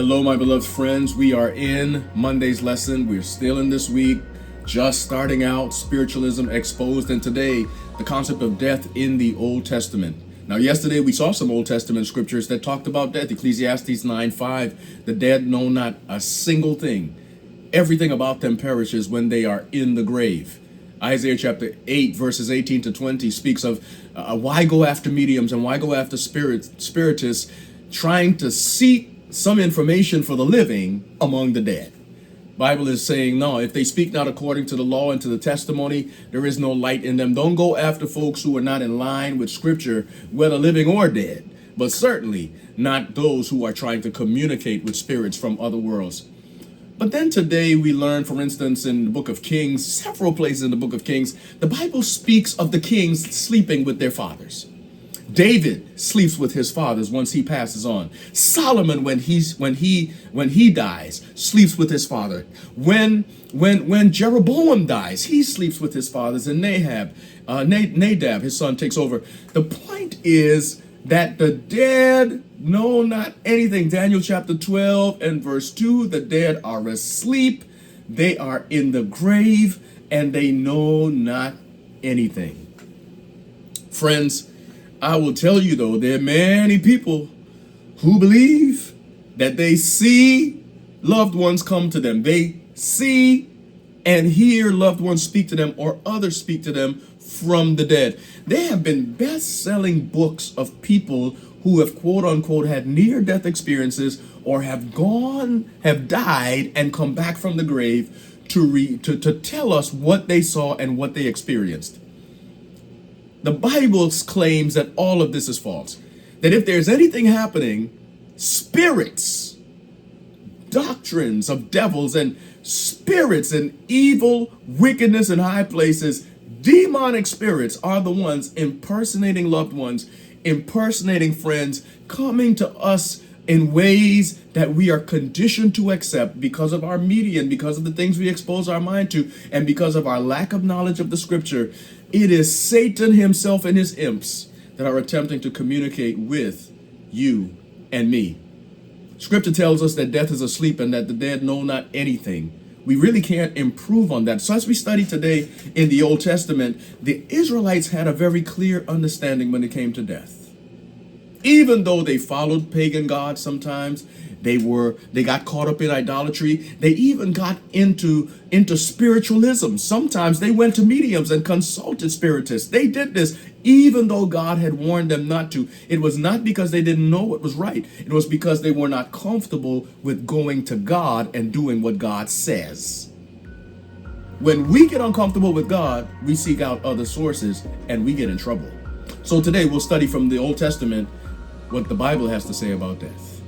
Hello, my beloved friends. We are in Monday's lesson. We're still in this week, just starting out spiritualism exposed, and today the concept of death in the Old Testament. Now, yesterday we saw some Old Testament scriptures that talked about death. Ecclesiastes 9:5, the dead know not a single thing. Everything about them perishes when they are in the grave. Isaiah chapter 8, verses 18 to 20 speaks of why go after mediums and why go after spiritists trying to seek some information for the living among the dead. Bible is saying, no, if they speak not according to the law and to the testimony, there is no light in them. Don't go after folks who are not in line with scripture, whether living or dead, but certainly not those who are trying to communicate with spirits from other worlds. But then today we learn, for instance, in the book of Kings, several places in the book of Kings, the Bible speaks of the kings sleeping with their fathers. David sleeps with his fathers once he passes on. Solomon, when he dies, sleeps with his father. When Jeroboam dies, he sleeps with his fathers. And Nadab, his son, takes over. The point is that the dead know not anything. Daniel chapter 12 and verse 2, the dead are asleep. They are in the grave and they know not anything. Friends, I will tell you, though, there are many people who believe that they see loved ones come to them. They see and hear loved ones speak to them or others speak to them from the dead. There have been best-selling books of people who have, quote unquote, had near-death experiences or have died and come back from the grave to tell us what they saw and what they experienced. The Bible claims that all of this is false. That if there's anything happening, spirits, doctrines of devils and spirits and evil wickedness in high places, demonic spirits are the ones impersonating loved ones, impersonating friends, coming to us in ways that we are conditioned to accept because of our media and because of the things we expose our mind to and because of our lack of knowledge of the scripture. It is Satan himself and his imps that are attempting to communicate with you and me. Scripture tells us that death is asleep and that the dead know not anything. We really can't improve on that. So as we study today in the Old Testament, the Israelites had a very clear understanding when it came to death. Even though they followed pagan gods sometimes, they got caught up in idolatry. They even got into spiritualism. Sometimes they went to mediums and consulted spiritists. They did this even though God had warned them not to. It was not because they didn't know what was right. It was because they were not comfortable with going to God and doing what God says. When we get uncomfortable with God, we seek out other sources and we get in trouble. So today we'll study from the Old Testament what the Bible has to say about death.